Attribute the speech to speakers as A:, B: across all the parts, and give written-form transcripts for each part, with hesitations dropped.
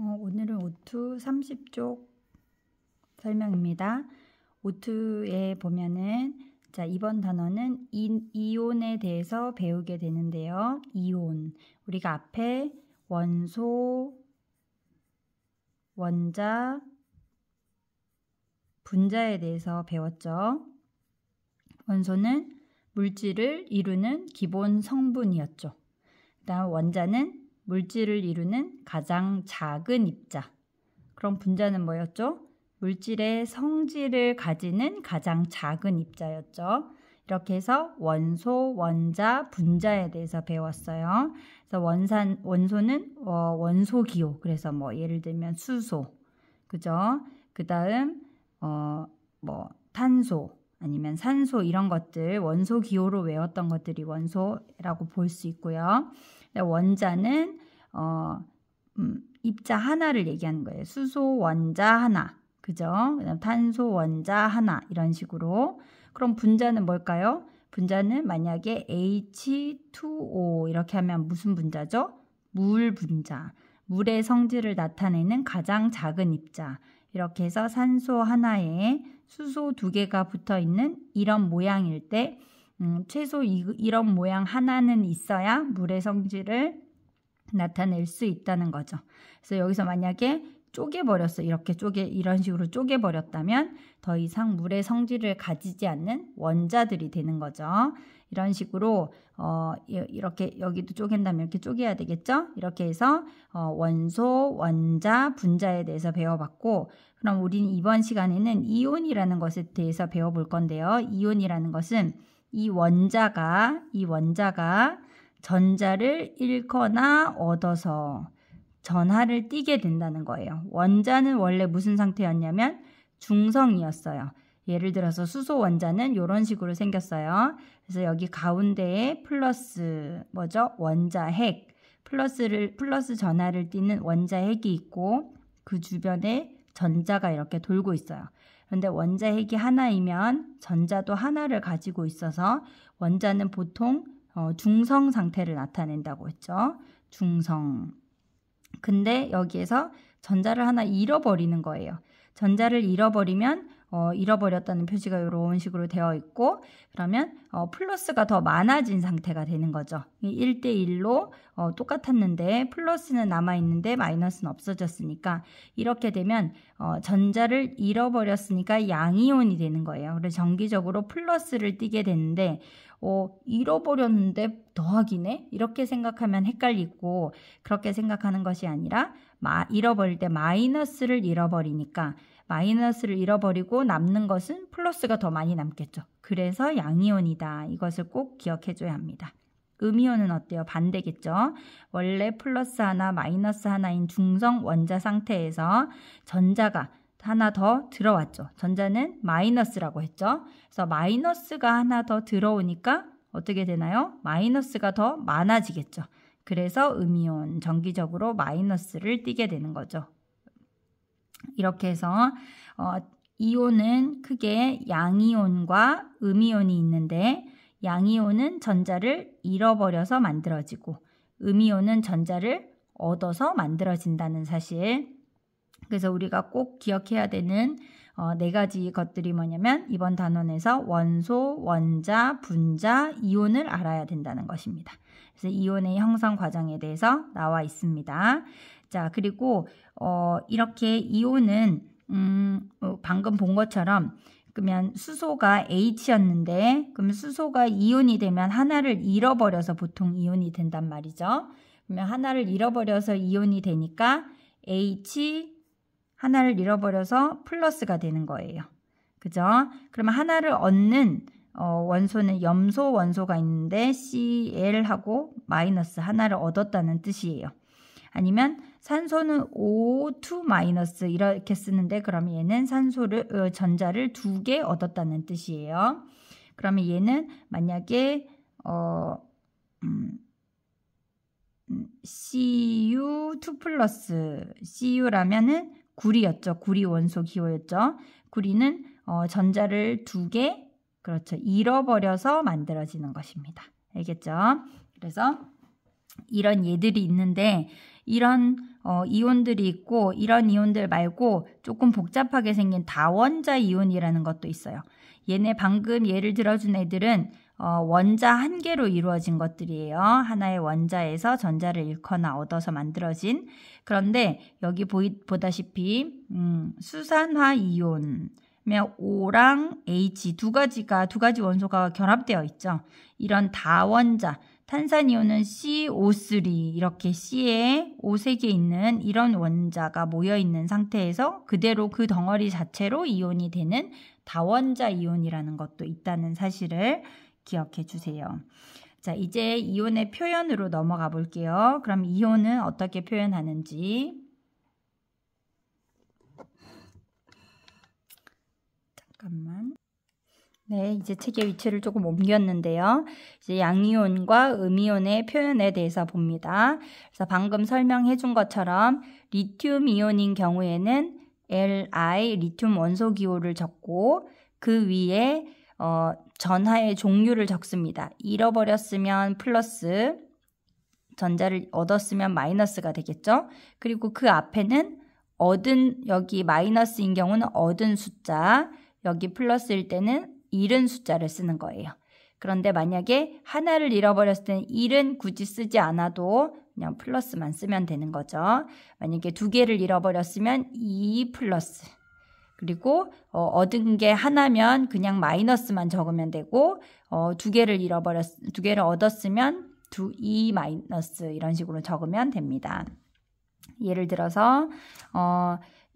A: 오늘은 오투 30쪽 설명입니다. 오투에 보면은 자, 이번 단어는 이온에 대해서 배우게 되는데요. 이온. 우리가 앞에 원소, 원자, 분자에 대해서 배웠죠. 원소는 물질을 이루는 기본 성분이었죠. 그다음 원자는 물질을 이루는 가장 작은 입자. 그럼 분자는 뭐였죠? 물질의 성질을 가지는 가장 작은 입자였죠. 이렇게 해서 원소, 원자, 분자에 대해서 배웠어요. 그래서 원소는 원소기호. 그래서 예를 들면 수소, 그죠? 그다음 탄소 아니면 산소 이런 것들 원소기호로 외웠던 것들이 원소라고 볼 수 있고요. 원자는 입자 하나를 얘기하는 거예요. 수소 원자 하나, 그죠? 그다음 탄소 원자 하나 이런 식으로. 그럼 분자는 뭘까요? 분자는 만약에 H2O 이렇게 하면 무슨 분자죠? 물 분자. 물의 성질을 나타내는 가장 작은 입자. 이렇게 해서 산소 하나에 수소 2개가 붙어 있는 이런 모양일 때 최소 이런 모양 하나는 있어야 물의 성질을 나타낼 수 있다는 거죠. 그래서 여기서 만약에 쪼개버렸어요. 이런 식으로 쪼개버렸다면 더 이상 물의 성질을 가지지 않는 원자들이 되는 거죠. 이런 식으로 이렇게 여기도 쪼갠다면 이렇게 쪼개야 되겠죠? 이렇게 해서 원소, 원자, 분자에 대해서 배워봤고, 그럼 우리는 이번 시간에는 이온이라는 것에 대해서 배워볼 건데요. 이온이라는 것은 이 원자가 전자를 잃거나 얻어서 전하를 띠게 된다는 거예요. 원자는 원래 무슨 상태였냐면 중성이었어요. 예를 들어서 수소 원자는 이런 식으로 생겼어요. 그래서 여기 가운데에 플러스 원자 핵, 플러스 전하를 띠는 원자 핵이 있고 그 주변에 전자가 이렇게 돌고 있어요. 그런데 원자 핵이 하나이면 전자도 하나를 가지고 있어서 원자는 보통 중성 상태를 나타낸다고 했죠. 중성. 근데 여기에서 전자를 하나 잃어버리는 거예요. 전자를 잃어버리면 잃어버렸다는 표시가 이런 식으로 되어 있고, 그러면 플러스가 더 많아진 상태가 되는 거죠. 1대1로 똑같았는데 플러스는 남아있는데 마이너스는 없어졌으니까 이렇게 되면 전자를 잃어버렸으니까 양이온이 되는 거예요. 그래서 정기적으로 플러스를 띠게 되는데 잃어버렸는데 더하기네? 이렇게 생각하면 헷갈리고, 그렇게 생각하는 것이 아니라 잃어버릴 때 마이너스를 잃어버리니까 마이너스를 잃어버리고 남는 것은 플러스가 더 많이 남겠죠. 그래서 양이온이다. 이것을 꼭 기억해 줘야 합니다. 음이온은 어때요? 반대겠죠. 원래 플러스 하나, 마이너스 하나인 중성 원자 상태에서 전자가 하나 더 들어왔죠. 전자는 마이너스라고 했죠. 그래서 마이너스가 하나 더 들어오니까 어떻게 되나요? 마이너스가 더 많아지겠죠. 그래서 음이온, 정기적으로 마이너스를 띠게 되는 거죠. 이렇게 해서 이온은 크게 양이온과 음이온이 있는데, 양이온은 전자를 잃어버려서 만들어지고 음이온은 전자를 얻어서 만들어진다는 사실. 그래서 우리가 꼭 기억해야 되는 4가지 것들이 뭐냐면 이번 단원에서 원소, 원자, 분자, 이온을 알아야 된다는 것입니다. 그래서 이온의 형성 과정에 대해서 나와 있습니다. 자, 그리고 이렇게 이온은 방금 본 것처럼 그러면 수소가 H였는데, 그러면 수소가 이온이 되면 하나를 잃어버려서 보통 이온이 된단 말이죠. 그러면 하나를 잃어버려서 이온이 되니까 H 하나를 잃어버려서 플러스가 되는 거예요. 그죠? 그러면 하나를 얻는 원소는 염소 원소가 있는데 Cl하고 마이너스 하나를 얻었다는 뜻이에요. 아니면 산소는 O2 마이너스 이렇게 쓰는데, 그러면 얘는 전자를 2개 얻었다는 뜻이에요. 그러면 얘는 만약에 Cu2 플러스 Cu라면은 구리였죠. 구리 원소 기호였죠. 구리는 전자를 2개, 그렇죠, 잃어버려서 만들어지는 것입니다. 알겠죠? 그래서 이런 예들이 있는데 이런 이온들이 있고 이런 이온들 말고 조금 복잡하게 생긴 다원자 이온이라는 것도 있어요. 얘네 방금 예를 들어준 애들은 원자 한 개로 이루어진 것들이에요. 하나의 원자에서 전자를 잃거나 얻어서 만들어진. 그런데 여기 보다시피 수산화 이온 O랑 H 두 가지 원소가 결합되어 있죠. 이런 다원자, 탄산이온은 CO3 이렇게 C에 O 3개 있는 이런 원자가 모여있는 상태에서 그대로 그 덩어리 자체로 이온이 되는 다원자 이온이라는 것도 있다는 사실을 기억해 주세요. 자, 이제 이온의 표현으로 넘어가 볼게요. 그럼 이온은 어떻게 표현하는지. 잠깐만. 네, 이제 책의 위치를 조금 옮겼는데요. 이제 양이온과 음이온의 표현에 대해서 봅니다. 그래서 방금 설명해 준 것처럼 리튬 이온인 경우에는 Li, 리튬 원소 기호를 적고 그 위에 전하의 종류를 적습니다. 잃어버렸으면 플러스, 전자를 얻었으면 마이너스가 되겠죠. 그리고 그 앞에는 여기 마이너스인 경우는 얻은 숫자, 여기 플러스일 때는 잃은 숫자를 쓰는 거예요. 그런데 만약에 하나를 잃어버렸을 때는 잃은 굳이 쓰지 않아도 그냥 플러스만 쓰면 되는 거죠. 만약에 두 개를 잃어버렸으면 2 플러스. 그리고 얻은 게 하나면 그냥 마이너스만 적으면 되고 두 개를 얻었으면 2 마이너스 이런 식으로 적으면 됩니다. 예를 들어서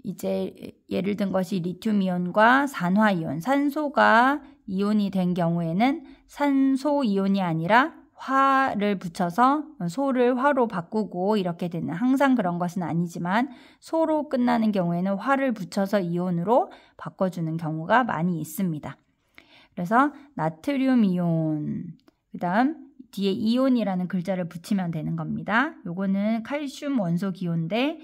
A: 이제 예를 든 것이 리튬 이온과 산화 이온, 산소가 이온이 된 경우에는 산소 이온이 아니라 화를 붙여서 소를 화로 바꾸고 이렇게 되는, 항상 그런 것은 아니지만 소로 끝나는 경우에는 화를 붙여서 이온으로 바꿔주는 경우가 많이 있습니다. 그래서 나트륨 이온, 그 다음 뒤에 이온이라는 글자를 붙이면 되는 겁니다. 요거는 칼슘 원소 기호인데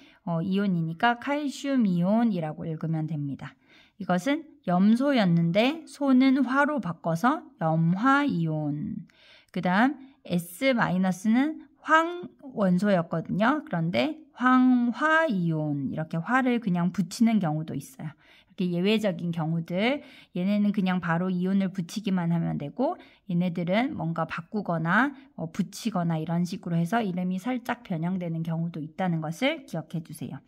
A: 이온이니까 칼슘 이온이라고 읽으면 됩니다. 이것은 염소였는데 소는 화로 바꿔서 염화 이온. 그 다음 S-는 황 원소였거든요. 그런데 황화 이온, 이렇게 화를 그냥 붙이는 경우도 있어요. 이렇게 예외적인 경우들, 얘네는 그냥 바로 이온을 붙이기만 하면 되고 얘네들은 뭔가 바꾸거나 붙이거나 이런 식으로 해서 이름이 살짝 변형되는 경우도 있다는 것을 기억해 주세요.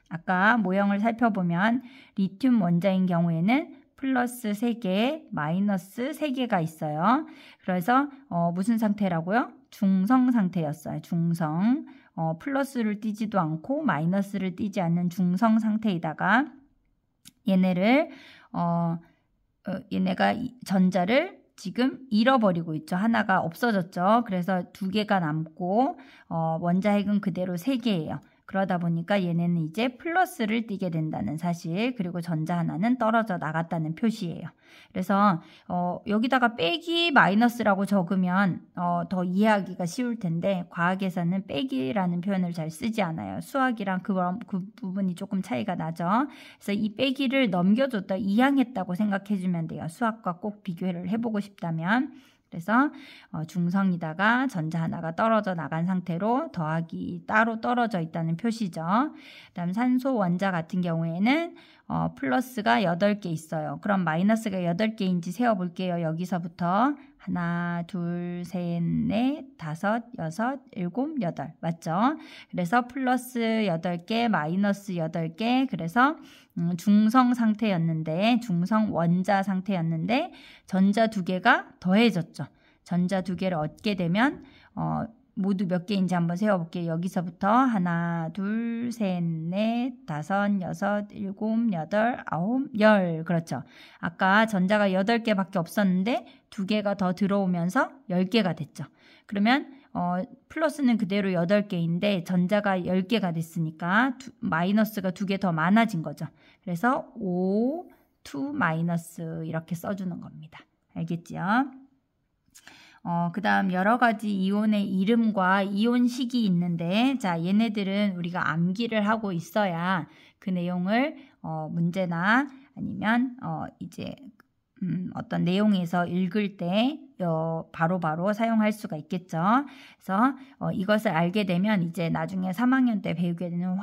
A: 아까 모형을 살펴보면 리튬 원자인 경우에는 플러스 3개, 마이너스 3개가 있어요. 그래서 무슨 상태라고요? 중성 상태였어요. 중성. 플러스를 띄지도 않고 마이너스를 띄지 않는 중성 상태이다가 얘네가 전자를 지금 잃어버리고 있죠. 하나가 없어졌죠. 그래서 2개가 남고 원자핵은 그대로 3개예요. 그러다 보니까 얘네는 이제 플러스를 띄게 된다는 사실, 그리고 전자 하나는 떨어져 나갔다는 표시예요. 그래서 여기다가 빼기 마이너스라고 적으면 더 이해하기가 쉬울 텐데 과학에서는 빼기라는 표현을 잘 쓰지 않아요. 수학이랑 그 부분이 조금 차이가 나죠. 그래서 이 빼기를 넘겨줬다, 이항했다고 생각해주면 돼요. 수학과 꼭 비교를 해보고 싶다면. 그래서 중성이다가 전자 하나가 떨어져 나간 상태로 더하기 따로 떨어져 있다는 표시죠. 그다음 산소 원자 같은 경우에는 플러스가 8개 있어요. 그럼 마이너스가 8개인지 세어볼게요. 여기서부터 하나, 둘, 셋, 넷, 다섯, 여섯, 일곱, 여덟. 맞죠? 그래서 플러스 8개, 마이너스 8개. 그래서 중성 상태였는데, 중성 원자 상태였는데 전자 2개가 더해졌죠. 전자 2개를 얻게 되면 모두 몇 개인지 한번 세어볼게요. 여기서부터 하나, 둘, 셋, 넷, 다섯, 여섯, 일곱, 여덟, 아홉, 열. 그렇죠. 아까 전자가 8개밖에 없었는데 2개가 더 들어오면서 10개가 됐죠. 그러면 플러스는 그대로 8개인데 전자가 10개가 됐으니까 마이너스가 2개 더 많아진 거죠. 그래서 5, 2 마이너스 이렇게 써주는 겁니다. 알겠죠? 그 다음 여러 가지 이온의 이름과 이온식이 있는데, 자, 얘네들은 우리가 암기를 하고 있어야 그 내용을 문제나 아니면 이제 어떤 내용에서 읽을 때 바로바로 사용할 수가 있겠죠. 그래서 이것을 알게 되면 이제 나중에 3학년 때 배우게 되는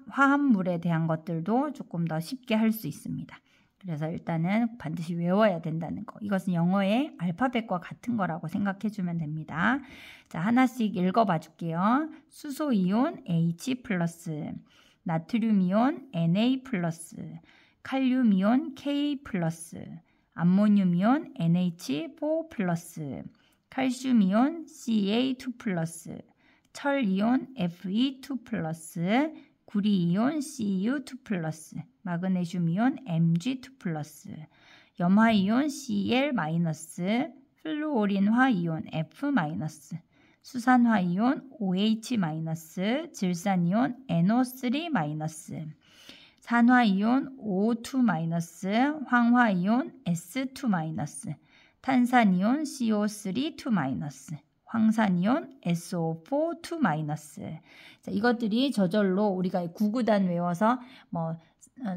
A: 화합물에 대한 것들도 조금 더 쉽게 할 수 있습니다. 그래서 일단은 반드시 외워야 된다는 거. 이것은 영어의 알파벳과 같은 거라고 생각해 주면 됩니다. 자, 하나씩 읽어봐 줄게요. 수소이온 H+, 나트륨이온 Na+, 칼륨이온 K+, 암모늄이온 NH4+, 칼슘이온 Ca2+, 철이온 Fe2+, 구리이온 Cu2+, 마그네슘이온 Mg2+, 염화이온 Cl-, 플루오린화이온 F-, 수산화이온 OH-, 질산이온 NO3-, 산화이온 O2-, 황화이온 S2-, 탄산이온 CO3-, 황산이온 SO4-. 자, 이것들이 저절로 우리가 구구단 외워서 뭐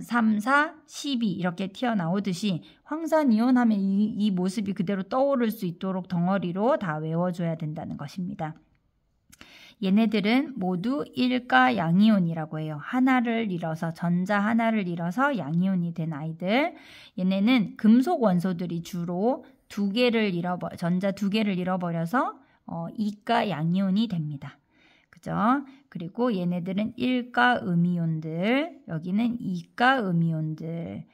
A: 3, 4, 12 이렇게 튀어나오듯이 황산이온 하면 이 모습이 그대로 떠오를 수 있도록 덩어리로 다 외워줘야 된다는 것입니다. 얘네들은 모두 일가 양이온이라고 해요. 하나를 잃어서 전자 하나를 잃어서 양이온이 된 아이들. 얘네는 금속 원소들이 주로 전자 두 개를 잃어버려서 이가 양이온이 됩니다. 그죠? 그리고 얘네들은 일가 음이온들, 여기는 이가 음이온들.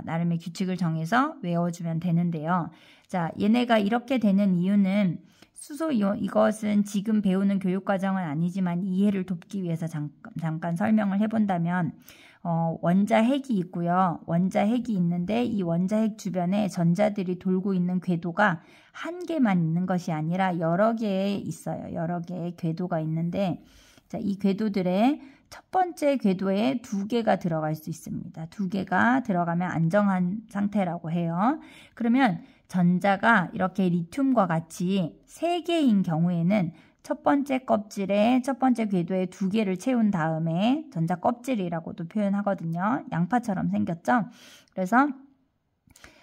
A: 나름의 규칙을 정해서 외워주면 되는데요. 자, 얘네가 이렇게 되는 이유는 수소이온, 이것은 지금 배우는 교육과정은 아니지만 이해를 돕기 위해서 잠깐 설명을 해본다면 원자핵이 있고요. 원자핵이 있는데 이 원자핵 주변에 전자들이 돌고 있는 궤도가 한 개만 있는 것이 아니라 여러 개 있어요. 여러 개의 궤도가 있는데 자, 이 궤도들의 첫 번째 궤도에 2개가 들어갈 수 있습니다. 2개가 들어가면 안정한 상태라고 해요. 그러면 전자가 이렇게 리튬과 같이 3개인 경우에는 첫 번째 껍질에 첫 번째 궤도에 2개를 채운 다음에 전자 껍질이라고도 표현하거든요. 양파처럼 생겼죠. 그래서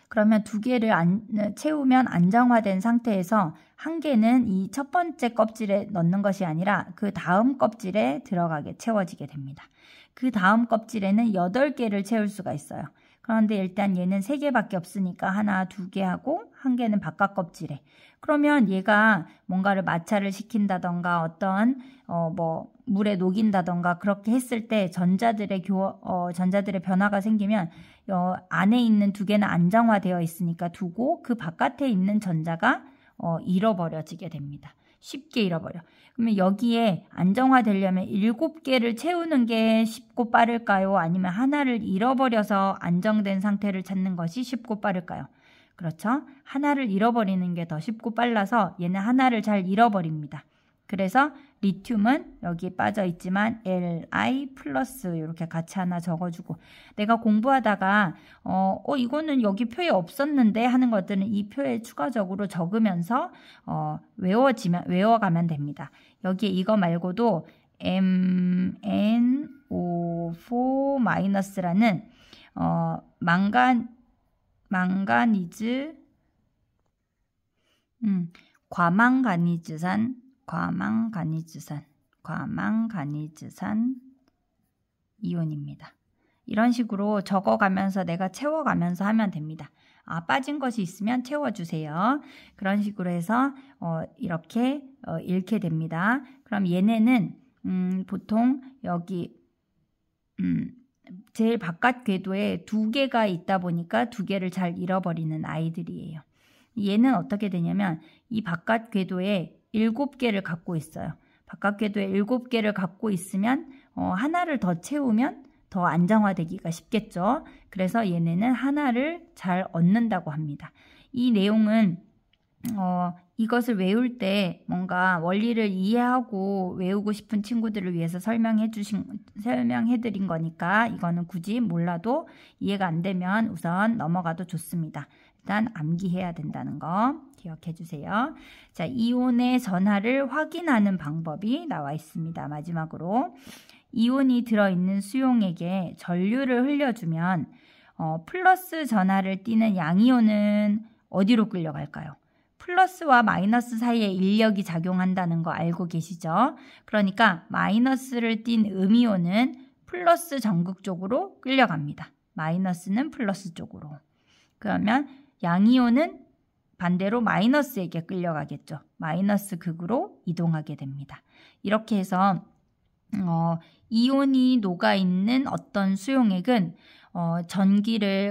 A: 그러면 2개를 채우면 안정화된 상태에서 한 개는 이 첫 번째 껍질에 넣는 것이 아니라 그 다음 껍질에 들어가게 채워지게 됩니다. 그 다음 껍질에는 8개를 채울 수가 있어요. 그런데 일단 얘는 3개밖에 없으니까 하나, 2개 하고 한 개는 바깥 껍질에. 그러면 얘가 뭔가를 마찰을 시킨다던가 어떤 물에 녹인다던가 그렇게 했을 때 전자들의 변화가 생기면 안에 있는 2개는 안정화되어 있으니까 두고 그 바깥에 있는 전자가 잃어버려지게 됩니다. 쉽게 잃어버려. 그러면 여기에 안정화되려면 7개를 채우는 게 쉽고 빠를까요? 아니면 하나를 잃어버려서 안정된 상태를 찾는 것이 쉽고 빠를까요? 그렇죠? 하나를 잃어버리는 게 더 쉽고 빨라서 얘는 하나를 잘 잃어버립니다. 그래서 리튬은 여기 빠져 있지만 Li+ 이렇게 같이 하나 적어주고 내가 공부하다가 이거는 여기 표에 없었는데 하는 것들은 이 표에 추가적으로 적으면서 외워가면 됩니다. 여기에 이거 말고도 MnO4- 망가니즈 과망가니즈산 이온입니다. 이런 식으로 적어가면서 내가 채워가면서 하면 됩니다. 빠진 것이 있으면 채워주세요. 그런 식으로 해서 이렇게 읽게 됩니다. 그럼 얘네는 보통 여기 제일 바깥 궤도에 2개가 있다 보니까 2개를 잘 잃어버리는 아이들이에요. 얘는 어떻게 되냐면 이 바깥 궤도에 7개를 갖고 있어요. 바깥 궤도에 7개를 갖고 있으면 하나를 더 채우면 더 안정화되기가 쉽겠죠. 그래서 얘네는 하나를 잘 얻는다고 합니다. 이 내용은 이것을 외울 때 뭔가 원리를 이해하고 외우고 싶은 친구들을 위해서 설명해드린 거니까 이거는 굳이 몰라도 이해가 안 되면 우선 넘어가도 좋습니다. 일단 암기해야 된다는 거 기억해 주세요. 자, 이온의 전하를 확인하는 방법이 나와 있습니다. 마지막으로 이온이 들어있는 수용액에 전류를 흘려주면 플러스 전하를 띠는 양이온은 어디로 끌려갈까요? 플러스와 마이너스 사이에 인력이 작용한다는 거 알고 계시죠? 그러니까 마이너스를 띤 음이온은 플러스 전극 쪽으로 끌려갑니다. 마이너스는 플러스 쪽으로. 그러면 양이온은 반대로 마이너스에게 끌려가겠죠. 마이너스 극으로 이동하게 됩니다. 이렇게 해서 이온이 녹아있는 어떤 수용액은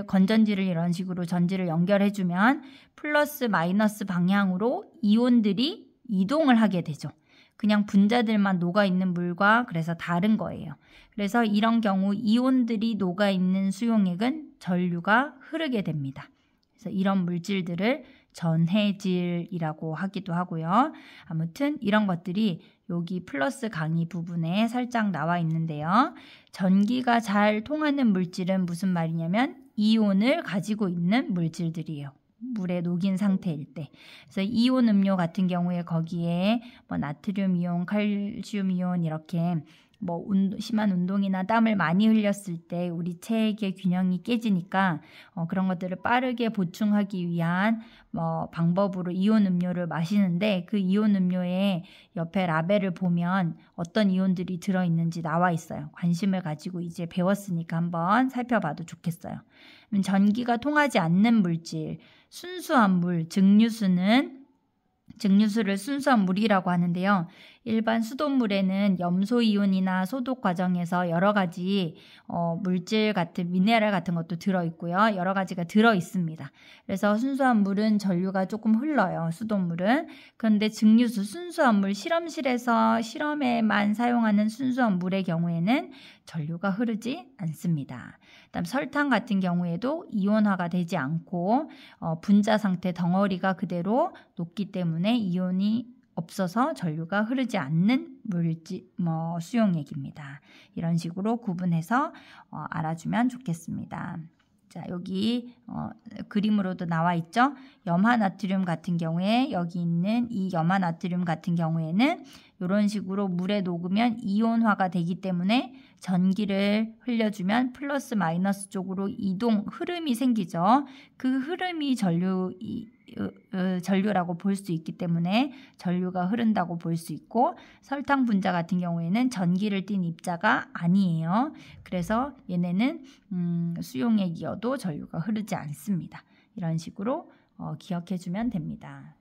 A: 건전지를 이런 식으로 전지를 연결해주면 플러스 마이너스 방향으로 이온들이 이동을 하게 되죠. 그냥 분자들만 녹아있는 물과 그래서 다른 거예요. 그래서 이런 경우 이온들이 녹아있는 수용액은 전류가 흐르게 됩니다. 그래서 이런 물질들을 전해질이라고 하기도 하고요. 아무튼 이런 것들이 여기 플러스 강의 부분에 살짝 나와 있는데요. 전기가 잘 통하는 물질은 무슨 말이냐면 이온을 가지고 있는 물질들이에요. 물에 녹인 상태일 때. 그래서 이온 음료 같은 경우에 거기에 나트륨 이온, 칼슘 이온 이렇게 심한 운동이나 땀을 많이 흘렸을 때 우리 체액의 균형이 깨지니까 그런 것들을 빠르게 보충하기 위한 방법으로 이온 음료를 마시는데 그 이온 음료의 옆에 라벨을 보면 어떤 이온들이 들어있는지 나와 있어요. 관심을 가지고 이제 배웠으니까 한번 살펴봐도 좋겠어요. 전기가 통하지 않는 물질, 순수한 물, 증류수를 순수한 물이라고 하는데요. 일반 수돗물에는 염소이온이나 소독 과정에서 여러 가지 물질 같은 미네랄 같은 것도 들어있고요. 여러 가지가 들어있습니다. 그래서 순수한 물은 전류가 조금 흘러요. 수돗물은. 그런데 증류수, 순수한 물, 실험실에서 실험에만 사용하는 순수한 물의 경우에는 전류가 흐르지 않습니다. 그다음 설탕 같은 경우에도 이온화가 되지 않고 분자 상태 덩어리가 그대로 녹기 때문에 이온이 없어서 전류가 흐르지 않는 수용액입니다. 이런 식으로 구분해서 알아주면 좋겠습니다. 자, 여기 그림으로도 나와 있죠. 염화나트륨 같은 경우에 여기 있는 이 염화나트륨 같은 경우에는 이런 식으로 물에 녹으면 이온화가 되기 때문에 전기를 흘려주면 플러스 마이너스 쪽으로 흐름이 생기죠. 그 흐름이 전류라고 볼 수 있기 때문에 전류가 흐른다고 볼 수 있고 설탕 분자 같은 경우에는 전기를 띤 입자가 아니에요. 그래서 얘네는 수용액이어도 전류가 흐르지 않습니다. 이런 식으로 기억해 주면 됩니다.